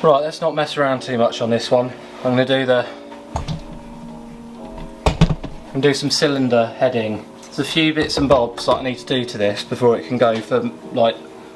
Right, let's not mess around too much on this one. I'm going to do some cylinder heading. There's a few bits and bobs that I need to do to this before it can go for like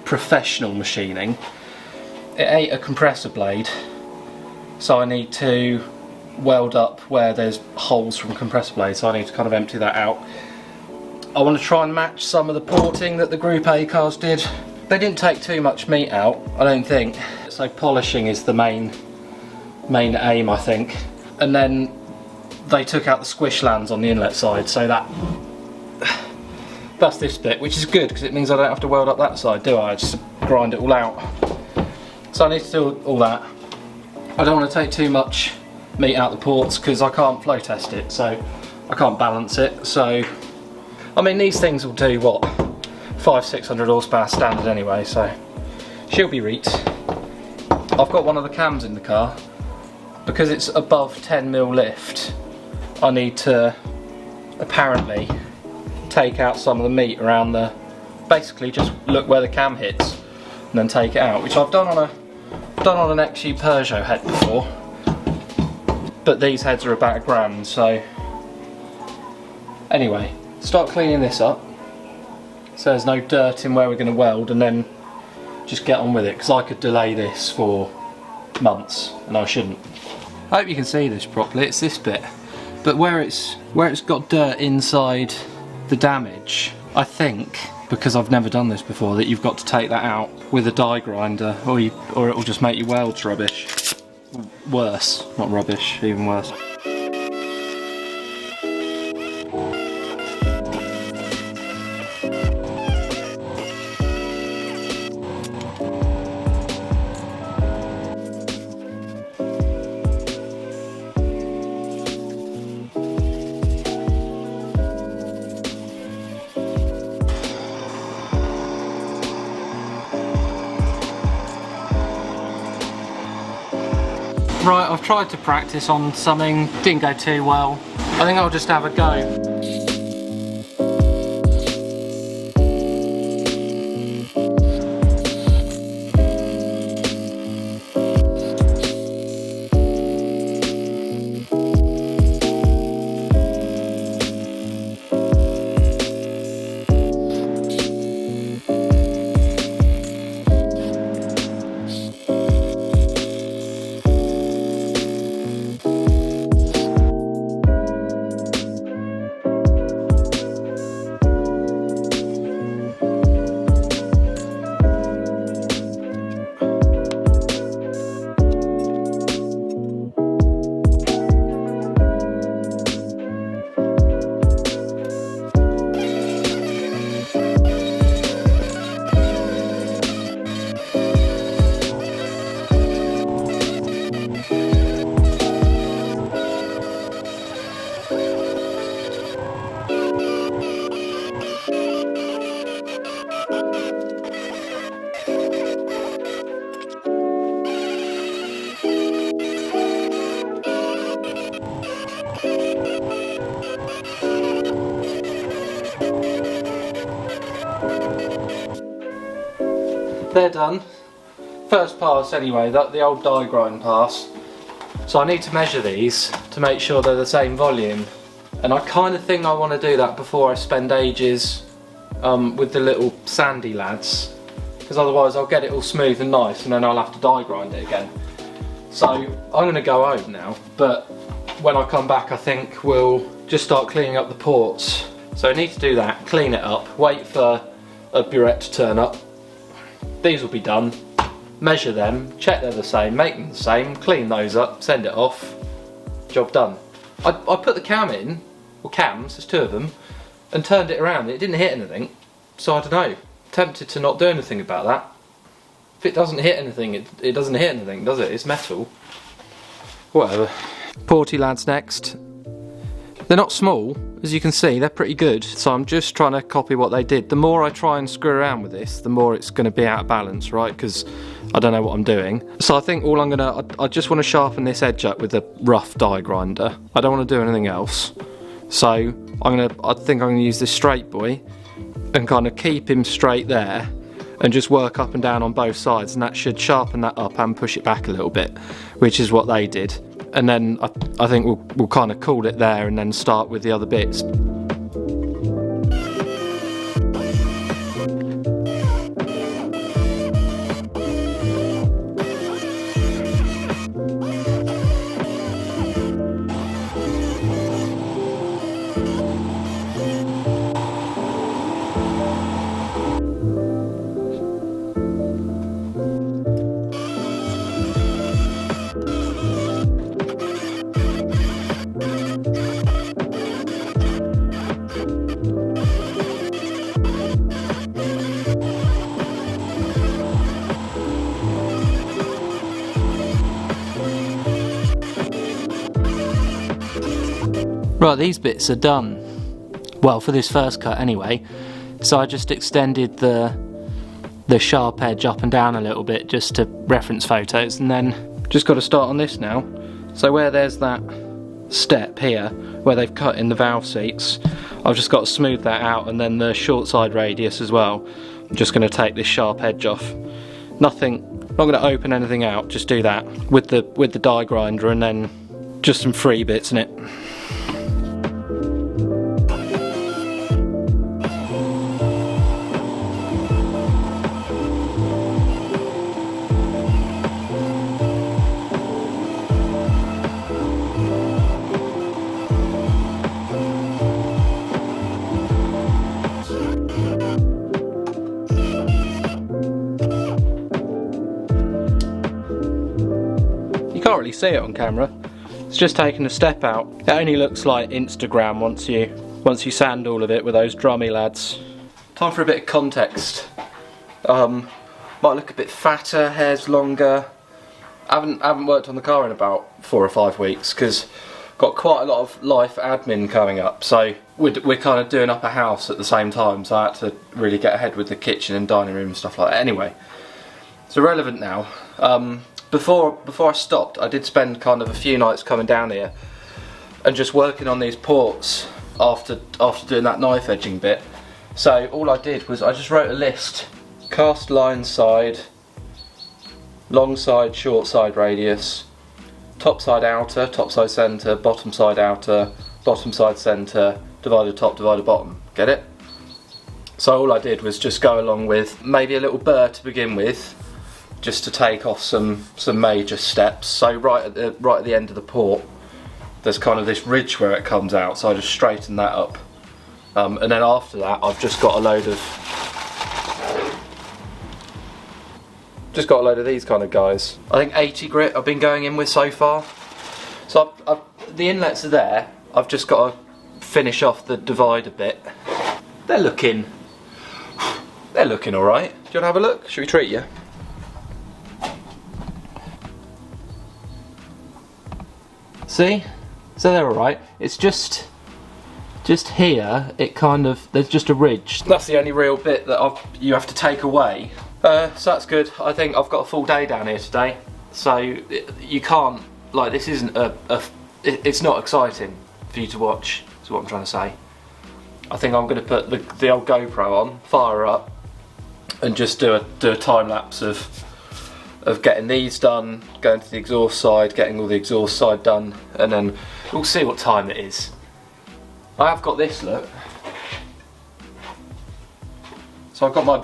professional machining. It ate a compressor blade, so I need to weld up where there's holes from compressor blades, so I need to kind of empty that out. I want to try and match some of the porting that the Group A cars did. They didn't take too much meat out, I don't think. So polishing is the main aim, I think. And then they took out the squish lands on the inlet side, so that's this bit, which is good because it means I don't have to weld up that side, do I? I just grind it all out. So I need to do all that. I don't want to take too much meat out the ports because I can't flow test it, so I can't balance it. So I mean, these things will do what, 500-600 horsepower standard anyway, so she'll be reet. I've got one of the cams in the car. Because it's above 10mm lift, I need to apparently take out some of the meat around the, basically just look where the cam hits and then take it out, which I've done on an XU Peugeot head before, but these heads are about £1,000. So anyway, start cleaning this up so there's no dirt in where we're going to weld, and then just get on with it, because I could delay this for months and I shouldn't. I hope you can see this properly. It's this bit, but where it's got dirt inside the damage, I think, because I've never done this before, that you've got to take that out with a die grinder, or it'll just make your welds rubbish. Worse, not rubbish, even worse. Right, I've tried to practice on something, didn't go too well. I think I'll just have a go. They're done. First pass anyway, the old die grind pass. So I need to measure these to make sure they're the same volume. And I kind of think I want to do that before I spend ages with the little sandy lads, because otherwise I'll get it all smooth and nice and then I'll have to die grind it again. So I'm going to go home now, but when I come back I think we'll just start cleaning up the ports. So I need to do that, clean it up, wait for a burette to turn up. These will be done, measure them, check they're the same, make them the same, clean those up, send it off, job done. I put the cam in, or cams, there's two of them, and turned it around. It didn't hit anything, so I don't know. Tempted to not do anything about that. If it doesn't hit anything, it doesn't hit anything, does it? It's metal. Whatever. Porty lads next. They're not small, as you can see, they're pretty good, so I'm just trying to copy what they did. The more I try and screw around with this, the more it's going to be out of balance, right? Because I don't know what I'm doing. So I think I just want to sharpen this edge up with a rough die grinder. I don't want to do anything else. So I think I'm going to use this straight boy and kind of keep him straight there, and just work up and down on both sides, and that should sharpen that up and push it back a little bit, which is what they did. And then I think we'll kind of call it there and then start with the other bits. Right, these bits are done. Well, for this first cut anyway. So I just extended the sharp edge up and down a little bit just to reference photos, and then just got to start on this now. So where there's that step here, where they've cut in the valve seats, I've just got to smooth that out, and then the short side radius as well. I'm just going to take this sharp edge off. Not going to open anything out, just do that with the die grinder, and then just some free bits in it. You can't really see it on camera. It's just taking a step out. It only looks like Instagram once you sand all of it with those drummy lads. Time for a bit of context. Might look a bit fatter, hair's longer. I haven't worked on the car in about 4 or 5 weeks because got quite a lot of life admin coming up. So we're kind of doing up a house at the same time. So I had to really get ahead with the kitchen and dining room and stuff like that. Anyway, it's irrelevant now. Before I stopped, I did spend kind of a few nights coming down here and just working on these ports after doing that knife edging bit. So all I did was I just wrote a list: cast line side, long side, short side radius, top side outer, top side centre, bottom side outer, bottom side centre, divided top, divided bottom. Get it? So all I did was just go along with maybe a little burr to begin with, just to take off some major steps. So right at the end of the port, there's kind of this ridge where it comes out, so I just straighten that up. And then after that, I've just got a load of these kind of guys. I think 80 grit I've been going in with so far. So the inlets are there. I've just got to finish off the divider bit. They're looking all right. Do you want to have a look? Should we treat you? See? So they're alright. It's just here, it kind of, there's just a ridge. That's the only real bit that you have to take away. So that's good. I think I've got a full day down here today. So you can't, like, this isn't it's not exciting for you to watch, is what I'm trying to say. I think I'm going to put the old GoPro on, fire up, and just do a time lapse of getting these done, going to the exhaust side, getting all the exhaust side done, and then we'll see what time it is. I have got this, look. So I've got my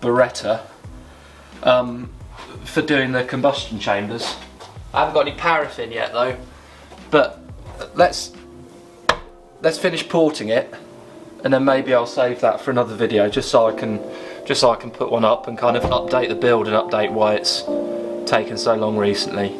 Beretta for doing the combustion chambers. I haven't got any paraffin yet though, but let's finish porting it, and then maybe I'll save that for another video, just so I can put one up and kind of update the build and update why it's taken so long recently.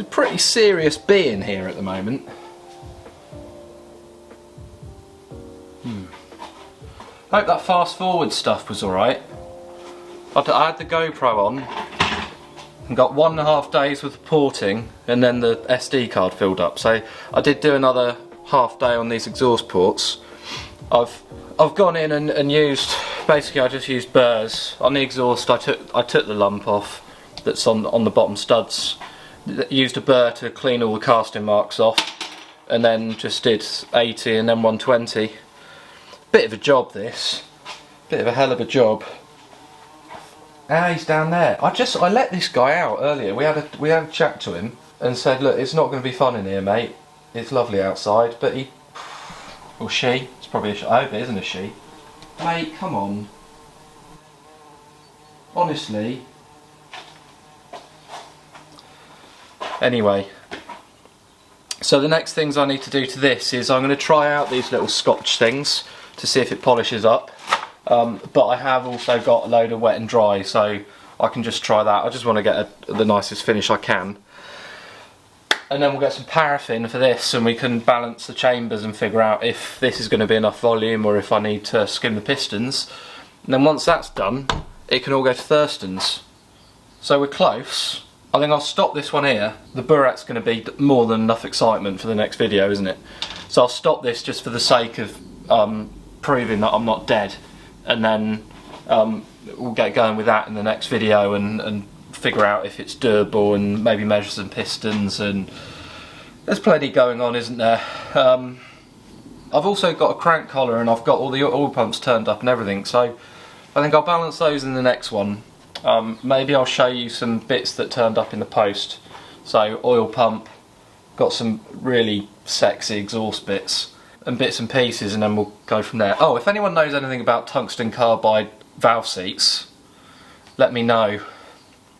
a pretty serious bee in here at the moment. Hope that fast forward stuff was alright. I had the GoPro on and got 1.5 days worth of porting, and then the SD card filled up. So I did do another half day on these exhaust ports. I've gone in and used, basically I just used burrs on the exhaust. I took the lump off that's on the bottom studs. Used a burr to clean all the casting marks off, and then just did 80 and then 120. Bit of a job this, bit of a hell of a job. Ah, he's down there. I let this guy out earlier. We had a chat to him and said, look, it's not going to be fun in here, mate. It's lovely outside, but he, or she, it's probably a she. I hope it isn't a she. Mate, come on. Honestly. Anyway. So the next things I need to do to this is I'm going to try out these little Scotch things to see if it polishes up, but I have also got a load of wet and dry, so I can just try that. I just want to get the nicest finish I can, and then we'll get some paraffin for this, and we can balance the chambers and figure out if this is going to be enough volume or if I need to skim the pistons. And then once that's done, it can all go to Thurston's. So we're close. I think I'll stop this one here. The burret's going to be more than enough excitement for the next video, isn't it? So I'll stop this just for the sake of proving that I'm not dead, and then we'll get going with that in the next video and figure out if it's durable and maybe measure some pistons, and there's plenty going on, isn't there? I've also got a crank collar and I've got all the oil pumps turned up and everything, so I think I'll balance those in the next one. Maybe I'll show you some bits that turned up in the post. So oil pump, got some really sexy exhaust bits and bits and pieces, and then we'll go from there. Oh, if anyone knows anything about tungsten carbide valve seats, let me know.